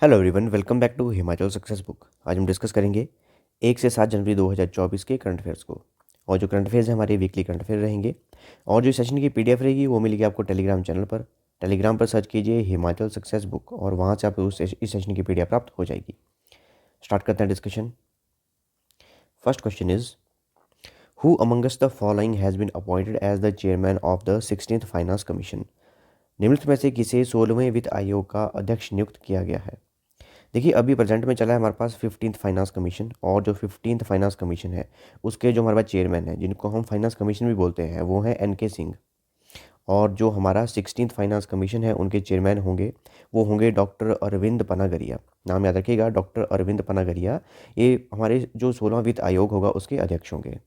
Hello everyone, welcome back to Himachal success book. आज हम discuss करेंगे 1 से 7 जनवरी 2024 के करंट अफेयर्स को। और जो करंट अफेयर्स हैं हमारे वीकली करंट अफेयर रहेंगे। और जो सेशन की पीडीएफ रहेगी वो मिलेगी आपको टेलीग्राम चैनल पर। टेलीग्राम पर सर्च कीजिए हिमाचल सक्सेस बुक और वहाँ से आपको इस सेशन की पीडीएफ प्राप्त हो जाएगी। स्टार्ट करते हैं discussion. First question is, who amongst the following has been appointed as the chairman of the 16th finance commission. निम्नलिखित में से किसे 16वें वित्त आयोग का अध्यक्ष नियुक्त किया गया है। देखिए, अभी प्रेजेंट में चला है हमारे पास 15th फाइनेंस कमीशन। और जो 15th फाइनेंस कमीशन है उसके जो हमारे पास चेयरमैन है, जिनको हम फाइनेंस कमीशन भी बोलते हैं, वो हैं एन के सिंह। और जो हमारा 16th फाइनेंस कमीशन है उनके चेयरमैन होंगे, वो होंगे डॉक्टर अरविंद पनागरिया। नाम याद रखिएगा, डॉक्टर अरविंद पनागरिया। ये हमारे जो 16वां वित्त आयोग होगा उसके अध्यक्ष होंगे।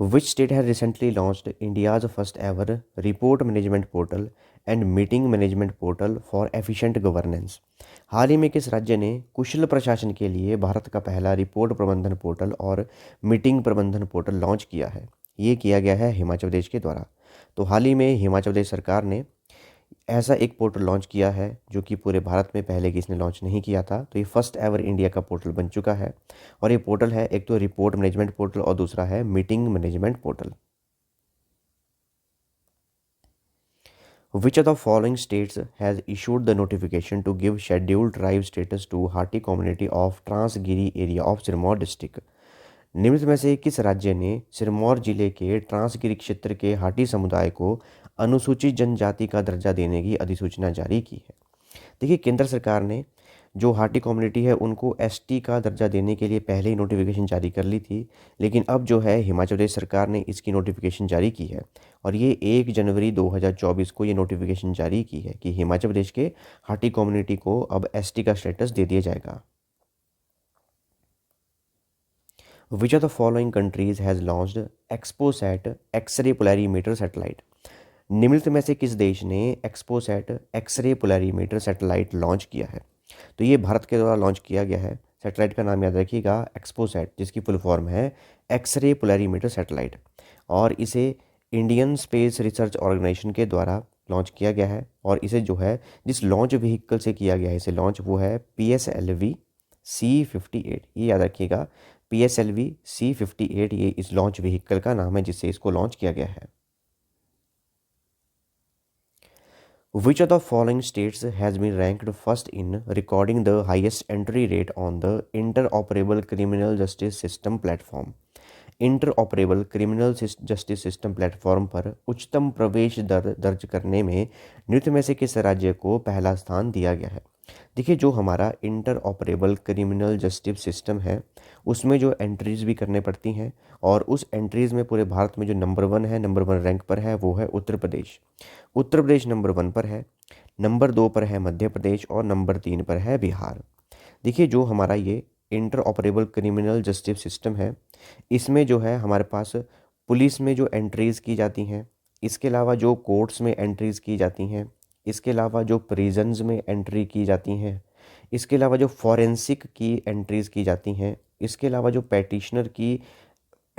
Which state has recently launched India's first ever report management portal and meeting management portal for efficient governance? हाल ही में किस राज्य ने कुशल प्रशासन के लिए भारत का पहला रिपोर्ट प्रबंधन पोर्टल और मीटिंग प्रबंधन पोर्टल लॉन्च किया है? ये किया गया है हिमाचल प्रदेश के द्वारा। तो हाल ही में हिमाचल प्रदेश सरकार ने ऐसा एक पोर्टल लॉन्च किया है जो कि पूरे भारत में पहले किसी ने लॉन्च नहीं किया था। तो ये फर्स्ट एवर इंडिया का पोर्टल बन चुका है। और ये पोर्टल है, एक तो रिपोर्ट मैनेजमेंट पोर्टल और दूसरा है meeting management portal. Which of the following states has issued the notification to give scheduled tribe status to Hati community of Transgiri area of Sirmaur district? निम्नलिखित में से किस राज्य ने सिरमौर जिले के ट्रांसगिरी क्षेत्र के हाटी समुदाय को अनुसूचित जनजाति का दर्जा देने की अधिसूचना जारी की है? देखिए, केंद्र सरकार ने जो हाटी कम्युनिटी है उनको एसटी का दर्जा देने के लिए पहले ही नोटिफिकेशन जारी कर ली थी। लेकिन अब जो है हिमाचल प्रदेश सरकार ने इसकी नोटिफिकेशन जारी की है। और ये 1 जनवरी 2024 को ये नोटिफिकेशन जारी की है कि हिमाचल प्रदेश के हाटी कम्युनिटी को अब एसटी का स्टेटस दे दिया जाएगा। Which of the following countries has launched XPoSat X ray polarimeter satellite? निम्नलिखित में से किस देश ने XPoSat X ray polarimeter satellite launch किया है? तो ये भारत के द्वारा लॉन्च किया गया है। सैटेलाइट का नाम याद रखिएगा, एक्सपोसैट, जिसकी फुल फॉर्म है एक्सरे पोलैरीमीटर सैटेलाइट। और इसे इंडियन स्पेस रिसर्च ऑर्गेनाइजेशन के द्वारा लॉन्च किया गया है। और इसे जो है जिस लॉन्च व्हीकल से किया गया है इसे लॉन्च, वो है PSLV C58। ये याद रखिएगा, PSLV C58 ये इस लॉन्च व्हीकल का नाम है जिससे इसको लॉन्च किया गया है। Which of the following states has been ranked first in recording the highest entry rate on the interoperable criminal justice system platform? Interoperable criminal justice system platform पर उच्चतम प्रवेश दर दर्ज करने में निम्नलिखित में से किस राज्य को पहला स्थान दिया गया है? देखिए, जो हमारा इंटरऑपरेबल क्रिमिनल जस्टिस सिस्टम है उसमें जो एंट्रीज़ भी करने पड़ती हैं, और उस एंट्रीज़ में पूरे भारत में जो नंबर 1 है, नंबर 1 रैंक पर है, वो है उत्तर प्रदेश। उत्तर प्रदेश नंबर 1 पर है, नंबर 2 पर है मध्य प्रदेश और नंबर 3 पर है बिहार। देखिए, जो हमारा ये inter operable criminal justice system है इसमें जो है हमारे पास पुलिस में जो एंट्रीज़ की जाती हैं, इसके अलावा जो कोर्ट्स में एंट्रीज़ की जाती हैं, इसके अलावा जो प्रिजन्स में एंट्री की जाती हैं, इसके अलावा जो फॉरेंसिक की एंट्रीज़ की जाती हैं, इसके अलावा जो पैटिशनर की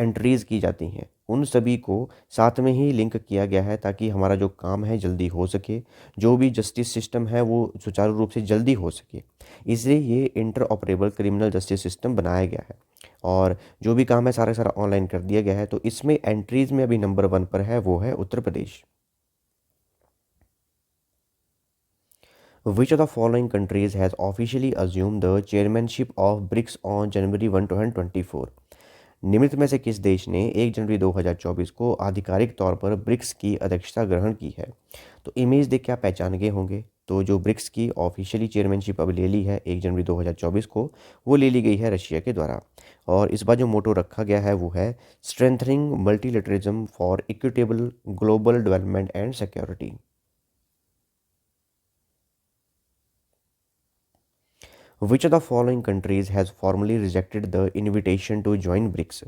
एंट्रीज़ की जाती हैं, उन सभी को साथ में ही लिंक किया गया है ताकि हमारा जो काम है जल्दी हो सके, जो भी जस्टिस सिस्टम है वो सुचारू रूप से जल्दी हो सके। इसलिए ये inter operable criminal justice system बनाया गया है। और जो भी काम है सारा सारा ऑनलाइन कर दिया गया है। तो इसमें एंट्रीज़ में अभी नंबर 1 पर है, वो है Uttar Pradesh. Which of the following countries has officially assumed the chairmanship of BRICS on January 1, 2024? निम्नलिखित में से किस देश ने 1 जनवरी 2024 को आधिकारिक तौर पर ब्रिक्स की अध्यक्षता ग्रहण की है? तो इमेज देख के आप पहचान गए होंगे। तो जो ब्रिक्स की ऑफिशियली चेयरमैनशिप अब ले ली है 1 जनवरी 2024 को, वो ले ली गई है रशिया के द्वारा। और इस बार जो मोटो रखा गया है वो है strengthening multilateralism for equitable global development and security. Which of the following countries has formally rejected the invitation to join BRICS?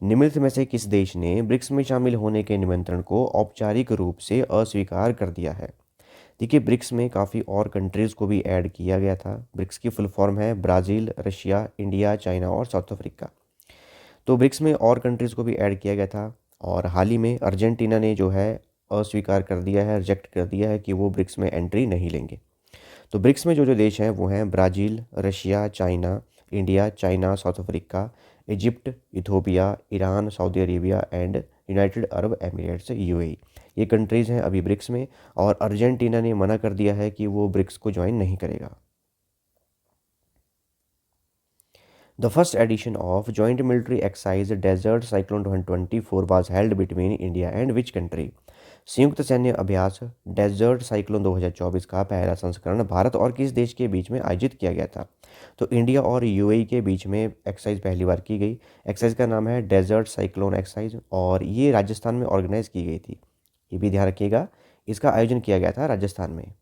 निम्नलिखित में से किस देश ने ब्रिक्स में शामिल होने के निमंत्रण को औपचारिक रूप से अस्वीकार कर दिया है? देखिए, ब्रिक्स में काफ़ी और कंट्रीज़ को भी ऐड किया गया था। ब्रिक्स की फुल फॉर्म है ब्राज़ील, रशिया, इंडिया, चाइना और साउथ अफ्रीका। तो ब्रिक्स में और कंट्रीज़ को भी ऐड किया गया था। और हाल ही में अर्जेंटीना ने जो है अस्वीकार कर दिया है, रिजेक्ट कर दिया है कि वो ब्रिक्स में एंट्री नहीं लेंगे। तो ब्रिक्स में जो देश हैं वो हैं Brazil, Russia, China, India, China, south Africa, Egypt, Ethiopia, Iran, Saudi Arabia and United Arab Emirates UAE. ये कंट्रीज़ हैं अभी ब्रिक्स में, और अर्जेंटीना ने मना कर दिया है कि वो ब्रिक्स को ज्वाइन नहीं करेगा। The first edition of Joint Military Exercise Desert Cyclone 2024 was held between India and which country? संयुक्त सैन्य अभ्यास डेजर्ट साइक्लोन 2024 का पहला संस्करण भारत और किस देश के बीच में आयोजित किया गया था? तो इंडिया और यूएई के बीच में एक्सरसाइज पहली बार की गई। एक्सरसाइज का नाम है डेजर्ट साइक्लोन एक्सरसाइज, और ये राजस्थान में ऑर्गेनाइज की गई थी। ये भी ध्यान रखिएगा, इसका आयोजन किया गया था राजस्थान में।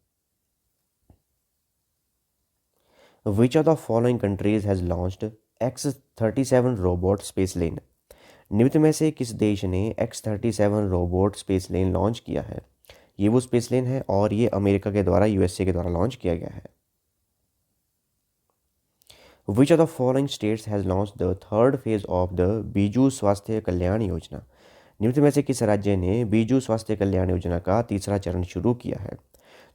Which of the following countries has launched X-37 robot space plane? निम्न में से किस देश ने X-37 रोबोट स्पेस लेन लॉन्च किया है? ये वो स्पेस लेन है और ये अमेरिका के द्वारा, यूएसए के द्वारा लॉन्च किया गया है। Which of the following states has launched the third phase of the Biju स्वास्थ्य कल्याण योजना? निम्न में से किस राज्य ने बीजू स्वास्थ्य कल्याण योजना का तीसरा चरण शुरू किया है?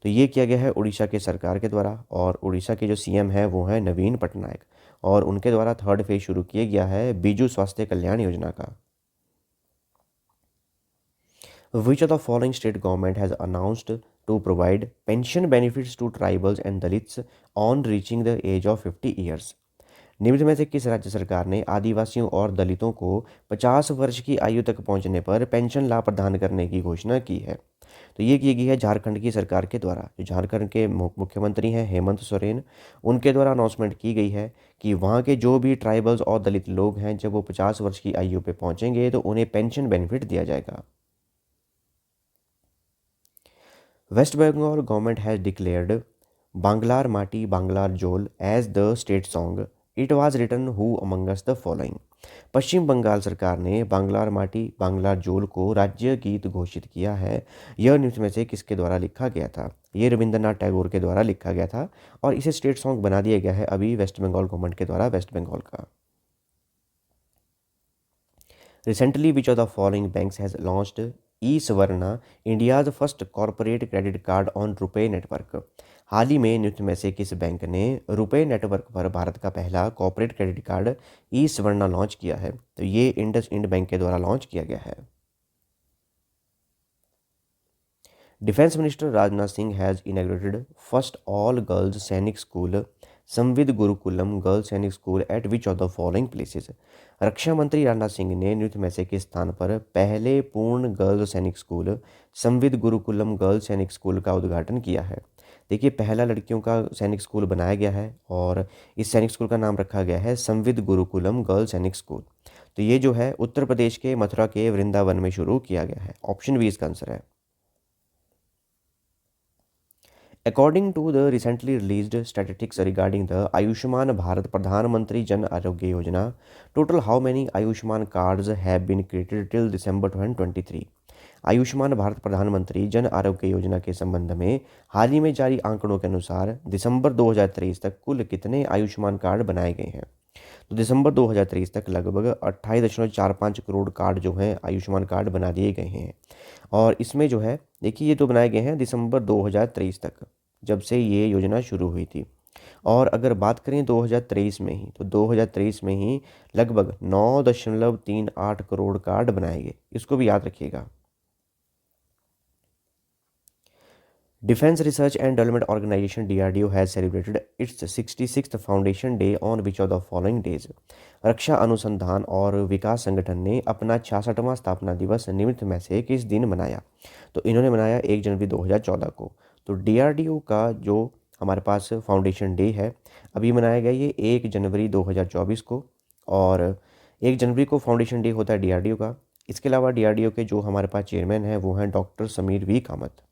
तो ये किया गया है उड़ीसा के सरकार के द्वारा, और उड़ीसा के जो सीएम है वो है नवीन पटनायक, और उनके द्वारा थर्ड फेज शुरू किया गया है बीजू स्वास्थ्य कल्याण योजना का। Which of the following state government has announced to provide pension benefits to tribals and Dalits on reaching the age of 50 years? निम्न में से किस राज्य सरकार ने आदिवासियों और दलितों को 50 वर्ष की आयु तक पहुंचने पर पेंशन लाभ प्रदान करने की घोषणा की है? तो ये की गई है झारखंड की सरकार के द्वारा। जो झारखंड के मुख्यमंत्री हैं हेमंत सोरेन, उनके द्वारा अनाउंसमेंट की गई है कि वहाँ के जो भी ट्राइबल्स और दलित लोग हैं, जब वो 50 वर्ष की आयु पे पहुँचेंगे तो उन्हें पेंशन बेनिफिट दिया जाएगा। West Bengal government has declared Banglar Mati Banglar Jol as the state song. It was written who among us the following? पश्चिम बंगाल सरकार ने बांग्लार माटी बांग्लार जोल को राज्य गीत घोषित किया है। यह निम्न में से किसके द्वारा लिखा गया था? ये रविंद्रनाथ टैगोर के द्वारा लिखा गया था, और इसे स्टेट सॉन्ग बना दिया गया है अभी वेस्ट बंगाल गवर्नमेंट के द्वारा, वेस्ट बंगाल का। Recently, which of the following banks has launched eSvarna, India's first corporate credit card on RuPay network? हाल ही में निम्न में से किस बैंक ने रुपे नेटवर्क पर भारत का पहला corporate credit card eSvarna launch किया है? तो ये इंडस इंड बैंक के द्वारा लॉन्च किया गया है। Defence minister Rajnath Singh has inaugurated first all girls Sainik school Samvid Gurukulam girls Sainik school at which of the following places? रक्षा मंत्री राजनाथ सिंह ने निम्न में से किस स्थान पर पहले पूर्ण girls Sainik school Samvid Gurukulam girls Sainik school का उद्घाटन किया है? देखिए, पहला लड़कियों का सैनिक स्कूल बनाया गया है, और इस सैनिक स्कूल का नाम रखा गया है संविद गुरुकुलम गर्ल्स सैनिक स्कूल। तो ये जो है उत्तर प्रदेश के मथुरा के वृंदावन में शुरू किया गया है। ऑप्शन बी इसका आंसर है। According to the recently released statistics regarding the Ayushman Bharat प्रधानमंत्री Jan Arogya Yojana, total how many Ayushman cards have been created till December 2023? Ayushman Bharat प्रधानमंत्री जन आरोग्य योजना के संबंध में हाल ही में जारी आंकड़ों के अनुसार दिसंबर 2023 तक कुल कितने आयुष्मान कार्ड बनाए गए हैं? तो दिसंबर 2023 तक लगभग 28.45 करोड़ कार्ड जो हैं आयुष्मान कार्ड बना दिए गए हैं। और इसमें जो है देखिए, ये तो बनाए गए हैं दिसंबर 2023 तक, जब से ये योजना शुरू हुई थी। और अगर बात करें 2023 में ही, तो 2023 में ही लगभग 9.38 करोड़ कार्ड बनाए गए। इसको भी याद रखिएगा। Defense Research and Development Organization DRDO has celebrated its 66th Foundation Day on which of the following days? रक्षा अनुसंधान और विकास संगठन ने अपना 66वां स्थापना दिवस निम्न में से किस दिन मनाया? तो इन्होंने मनाया 1 जनवरी 2014 को। तो DRDO का जो हमारे पास फाउंडेशन डे है अभी मनाया गया ये 1 जनवरी 2024 को, और 1 जनवरी को फाउंडेशन डे होता है DRDO का। इसके अलावा DRDO के जो हमारे पास चेयरमैन हैं वो हैं doctor Sameer V Kamat.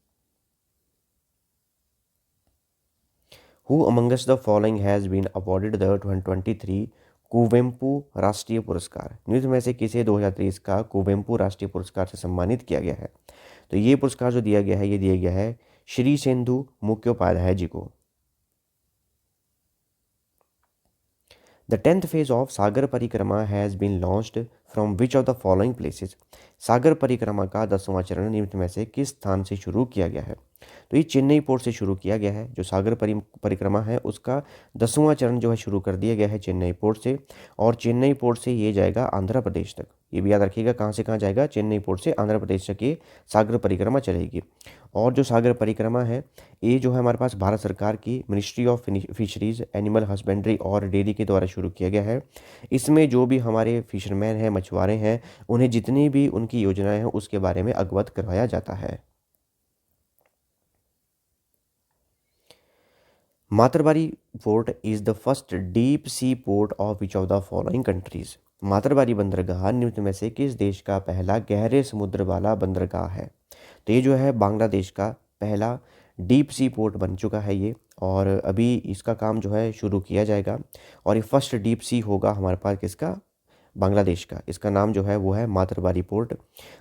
Who amongst the following has been awarded the 2023 Kuvempu राष्ट्रीय पुरस्कार? निम्न में से किसे 2023 का कुवेम्पू राष्ट्रीय पुरस्कार से सम्मानित किया गया है? तो ये पुरस्कार जो दिया गया है ये दिया गया है श्री सेंधु मुख्योपाध्याय जी को। The 10th phase of सागर परिक्रमा has been launched from which of the following places. Sagar Parikrama का 10वां चरण निम्न में से किस स्थान से शुरू किया गया है। तो ये चेन्नई पोर्ट से शुरू किया गया है। जो सागर परिक्रमा है उसका 10वां चरण जो है शुरू कर दिया गया है चेन्नई पोर्ट से, और चेन्नई पोर्ट से ये जाएगा आंध्र प्रदेश तक। ये भी याद रखिएगा कहाँ से कहाँ जाएगा, चेन्नई पोर्ट से आंध्र प्रदेश तक ये सागर परिक्रमा चलेगी। और जो सागर परिक्रमा है ये जो है हमारे पास भारत सरकार की ministry of fisheries, animal husbandry और डेयरी के द्वारा शुरू किया गया है। इसमें जो भी हमारे फिशरमैन हैं, मछुआरे हैं, उन्हें जितनी भी उनकी योजनाएं हैं उसके बारे में अवगत करवाया जाता है। Matarbari port is the first deep sea port of which of the following countries. Matarbari बंदरगाह निम्न में से किस देश का पहला गहरे समुद्र वाला बंदरगाह है। तो ये जो है बांग्लादेश का पहला डीप सी पोर्ट बन चुका है ये, और अभी इसका काम जो है शुरू किया जाएगा। और ये फर्स्ट डीप सी होगा हमारे पास किसका, बांग्लादेश का। इसका नाम जो है वो है मातरबारी पोर्ट।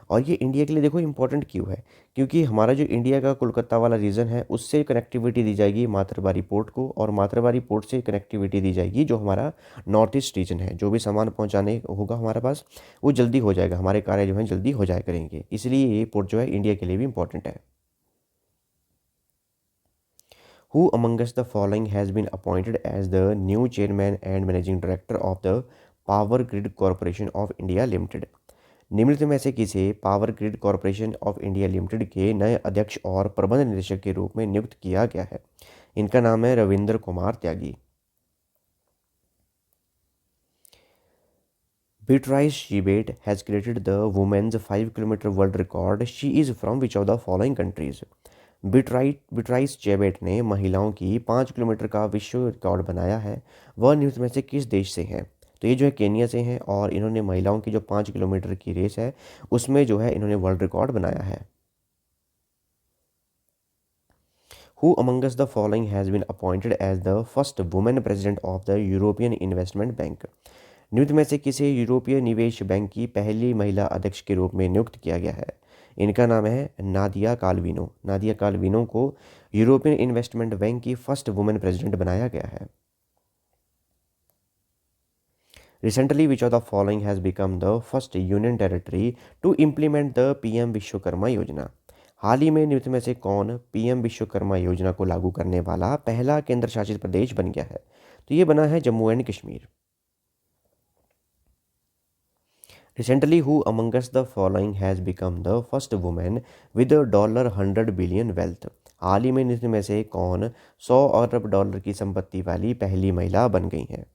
और ये इंडिया के लिए देखो इंपॉर्टेंट क्यों है, क्योंकि हमारा जो इंडिया का कोलकाता वाला रीजन है उससे कनेक्टिविटी दी जाएगी मातरबारी पोर्ट को, और मातरबारी पोर्ट से कनेक्टिविटी दी जाएगी जो हमारा नॉर्थ ईस्ट रीजन है। जो भी सामान पहुंचाने होगा हमारे पास वो जल्दी हो जाएगा, हमारे कार्य जो है जल्दी हो जाया करेंगे, इसलिए ये पोर्ट जो है इंडिया के लिए भी इंपॉर्टेंट है। Who among us the following has been appointed as the new chairman and managing director of the Power Grid Corporation of India Limited? निम्नलिखित में से किसे power grid corporation of India limited के नए अध्यक्ष और प्रबंध निदेशक के रूप में नियुक्त किया गया है। इनका नाम है Ravindra Kumar Tyagi. Beatrice Chebet has created the women's 5 kilometre world record. She is from which of the following countries. Beatrice Chebet ने महिलाओं की 5 किलोमीटर का विश्व रिकॉर्ड बनाया है। वह निम्न में से किस देश से हैं। तो ये जो है केनिया से हैं, और इन्होंने महिलाओं की जो 5 किलोमीटर की रेस है उसमें जो है इन्होंने वर्ल्ड रिकॉर्ड बनाया है। Who among us the following has been appointed as the first woman president of the European Investment Bank? निम्न में से किसे यूरोपीय निवेश बैंक की पहली महिला अध्यक्ष के रूप में नियुक्त किया गया है। इनका नाम है नादिया काल्विनो। नादिया काल्विनो को यूरोपियन इन्वेस्टमेंट बैंक की फर्स्ट वुमेन प्रेसिडेंट बनाया गया है। Recently which of the following has become the first union territory to implement the PM Vishwakarma Yojana. हाल ही में निम्न में से कौन पीएम विश्वकर्मा योजना को लागू करने वाला पहला केंद्र शासित प्रदेश बन गया है। तो ये बना है Jammu and Kashmir. Recently, who among us the following has become the first woman with a $100 billion wealth? हाल ही में निम्न में से कौन 100 अरब डॉलर की संपत्ति वाली पहली महिला बन गई है।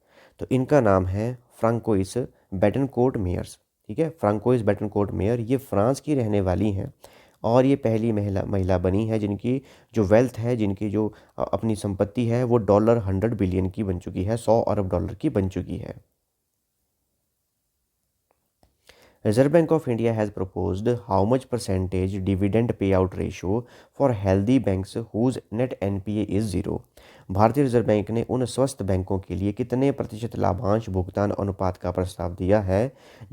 तो इनका नाम है फ्रांकोइस बेटनकोर्ट मेयर्स। ठीक है, फ्रांकोइस बेटनकोर्ट मेयर ये फ्रांस की रहने वाली हैं, और ये पहली महिला बनी है जिनकी जो वेल्थ है, जिनकी जो अपनी संपत्ति है वो $100 बिलियन की बन चुकी है, 100 अरब डॉलर की बन चुकी है। Reserve Bank of India has proposed how much percentage dividend payout ratio for healthy banks whose net NPA is zero? भारतीय रिजर्व बैंक ने उन स्वस्थ बैंकों के लिए कितने प्रतिशत लाभांश भुगतान अनुपात का प्रस्ताव दिया है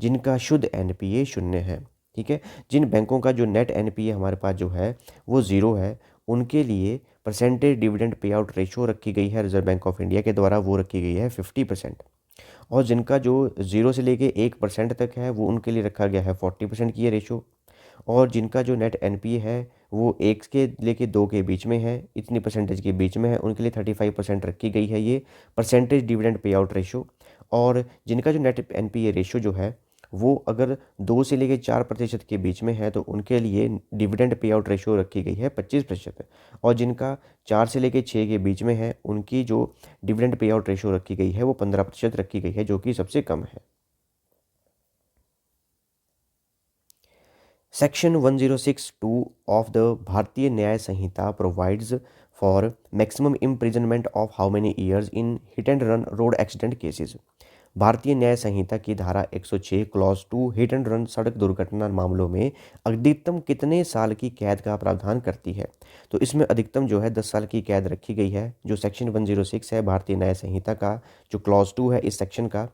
जिनका शुद्ध एनपीए 0 है। ठीक है, जिन बैंकों का जो नेट एनपीए हमारे पास जो है वो 0 है, उनके लिए percentage dividend pay out ratio रखी गई है रिजर्व बैंक ऑफ इंडिया के द्वारा, वो रखी गई है 50%। और जिनका जो 0 से लेके 1% तक है वो उनके लिए रखा गया है 40% की ये रेशो। और जिनका जो नेट एनपीए है वो 1 के लेके 2 के बीच में है, इतनी परसेंटेज के बीच में है, उनके लिए 35% रखी गई है ये percentage dividend pay out ratio. और जिनका जो नेट एनपीए रेशो जो है वो अगर 2 से लेके 4% के बीच में है तो उनके लिए डिविडेंड पे आउट रेशो रखी गई है 25%। और जिनका 4 से लेके 6 के बीच में है उनकी जो डिविडेंड पे आउट रेशो रखी गई है वो 15% रखी गई है, जो कि सबसे कम है। Section 1062 of the Bharatiya Nyaya Sanhita provides for maximum imprisonment of how many years in hit and run road accident cases. Bharatiya Nyaya संहिता की धारा 106 क्लॉज 2 हिट एंड रन सड़क दुर्घटना मामलों में अधिकतम कितने साल की कैद का प्रावधान करती है। तो इसमें अधिकतम जो है 10 साल की कैद रखी गई है। जो सेक्शन 106 है भारतीय न्याय संहिता का, जो क्लॉज 2 है इस सेक्शन का,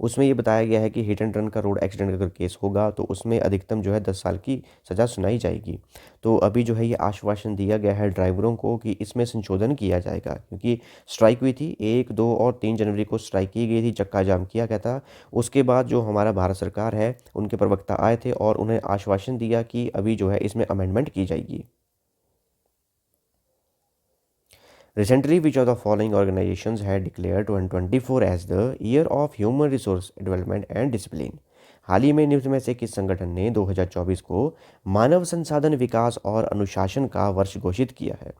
उसमें ये बताया गया है कि हिट एंड रन का रोड एक्सीडेंट का अगर केस होगा तो उसमें अधिकतम जो है 10 साल की सज़ा सुनाई जाएगी। तो अभी जो है ये आश्वासन दिया गया है ड्राइवरों को कि इसमें संशोधन किया जाएगा, क्योंकि स्ट्राइक हुई थी 1, 2 और 3 जनवरी को स्ट्राइक की गई थी, चक्का जाम किया गया था। उसके बाद जो हमारा भारत सरकार है उनके प्रवक्ता आए थे और उन्हें आश्वासन दिया कि अभी जो है इसमें अमेंडमेंट की जाएगी। Recently, which of the following organizations had declared 2024 as the Year of Human Resource Development and Discipline? हाल ही में निम्न में से किस संगठन ने 2024 को मानव संसाधन विकास और अनुशासन का वर्ष घोषित किया है?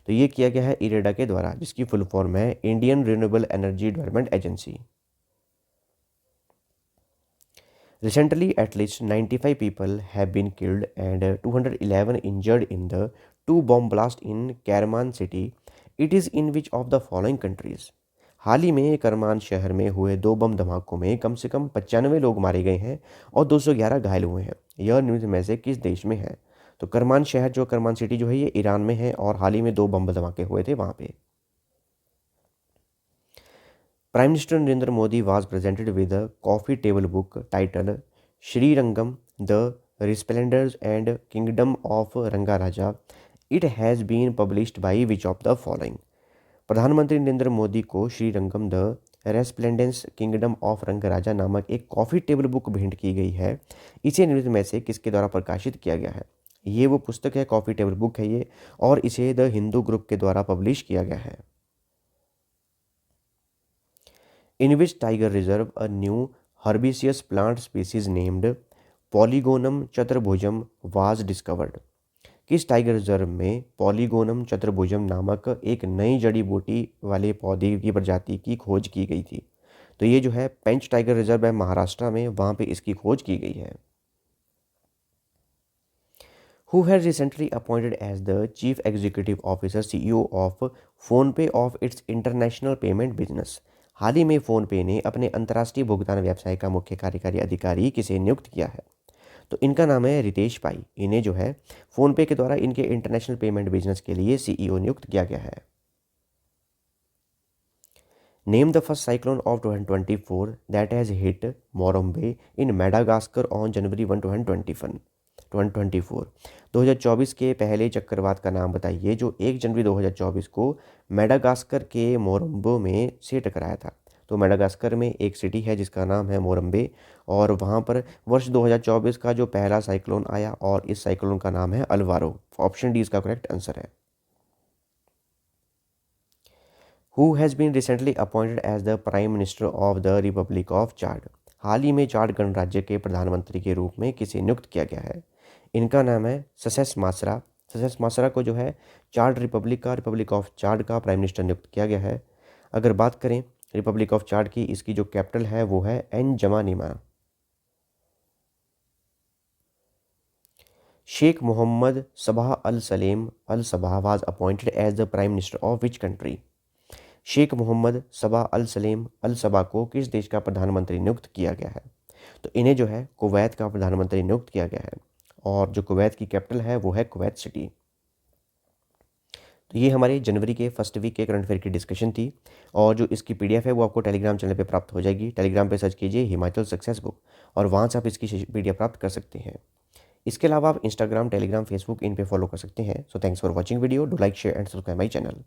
तो ये किया गया है इरेडा के द्वारा, जिसकी फुल फॉर्म है Indian renewable energy development agency. Recently, at least 95 people have been killed and 211 injured in the two bomb blast in Kerman city. It is in which of the following countries? हाल ही में करमान शहर में हुए 2 बम धमाकों में कम से कम 95 लोग मारे गए हैं और 211 घायल हुए हैं। यह निम्न में से किस देश में है? तो करमान शहर जो करमान सिटी जो है ये ईरान में है और हाल ही में 2 बम धमाके हुए थे वहाँ पे। Prime Minister Narendra Modi was presented with a coffee table book titled Sri Rangam, The Resplendors and Kingdom of Rangaraja. It has been published by which of the following? प्रधानमंत्री नरेंद्र मोदी को श्री रंगम द रेस्प्लेंडेंस किंगडम ऑफ रंगराजा नामक एक coffee table book भेंट की गई है। इसे निम्न में से किसके द्वारा प्रकाशित किया गया है? ये वो पुस्तक है, कॉफ़ी टेबल बुक है ये, और इसे द हिंदू ग्रुप के द्वारा पब्लिश किया गया है। In which tiger reserve a new herbaceous plant species named Polygonum चतुर्भुजम was discovered? किस टाइगर रिजर्व में पॉलीगोनम चतुर्भुजम नामक एक नई जड़ी बूटी वाले पौधे की प्रजाति की खोज की गई थी? तो ये जो है पेंच टाइगर रिजर्व है महाराष्ट्र में, वहाँ पे इसकी खोज की गई है। Who has recently appointed as the Chief Executive Officer CEO of PhonePe of its international payment business? हाल ही में फ़ोनपे ने अपने अंतर्राष्ट्रीय भुगतान व्यवसाय का मुख्य कार्यकारी अधिकारी किसे नियुक्त किया है? तो इनका नाम है रितेश पाई। इन्हें जो है फ़ोनपे के द्वारा इनके इंटरनेशनल पेमेंट बिजनेस के लिए CEO नियुक्त किया गया है। Name the first cyclone of 2024 that has hit Morombe in Madagascar on January 1, 2024। 2024 के पहले चक्रवात का नाम बताइए जो 1 जनवरी 2024 को मेडागास्कर के मोरम्बो में से टकराया था। तो मेडागास्कर में एक सिटी है जिसका नाम है मोरम्बे, और वहाँ पर वर्ष 2024 का जो पहला साइक्लोन आया और इस साइक्लोन का नाम है अल्वारो। ऑप्शन डी इसका करेक्ट आंसर है। Who has been recently appointed as the Prime Minister of the Republic of Chad? हाल ही में चाड गणराज्य के प्रधानमंत्री के रूप में किसे नियुक्त किया गया है? इनका नाम है ससेस मासरा। ससेस मासरा को जो है चाड रिपब्लिक ऑफ चाड का प्राइम मिनिस्टर नियुक्त किया गया है। अगर बात करें रिपब्लिक ऑफ चाड की, इसकी जो कैपिटल है वो है एनजमानिमा। Sheikh Mohammad Sabah Al Salem Al Sabah was appointed as the prime minister of which country? Sheikh Mohammad Sabah Al Salem Al Sabah को किस देश का प्रधानमंत्री नियुक्त किया गया है? तो इन्हें जो है कुवैत का प्रधानमंत्री नियुक्त किया गया है, और जो कुवैत की कैपिटल है वो है कुवैत सिटी। तो ये हमारे जनवरी के फर्स्ट वीक के करंट अफेयर की डिस्कशन थी, और जो इसकी PDF है वो आपको टेलीग्राम चैनल पे प्राप्त हो जाएगी। टेलीग्राम पे सर्च कीजिए हिमाचल सक्सेस बुक, और वहाँ से आप इसकी PDF प्राप्त कर सकते हैं। इसके अलावा आप इंस्टाग्राम, टेलीग्राम, फेसबुक इन पे फॉलो कर सकते हैं। So thanks for watching video. Do like, share and subscribe my channel.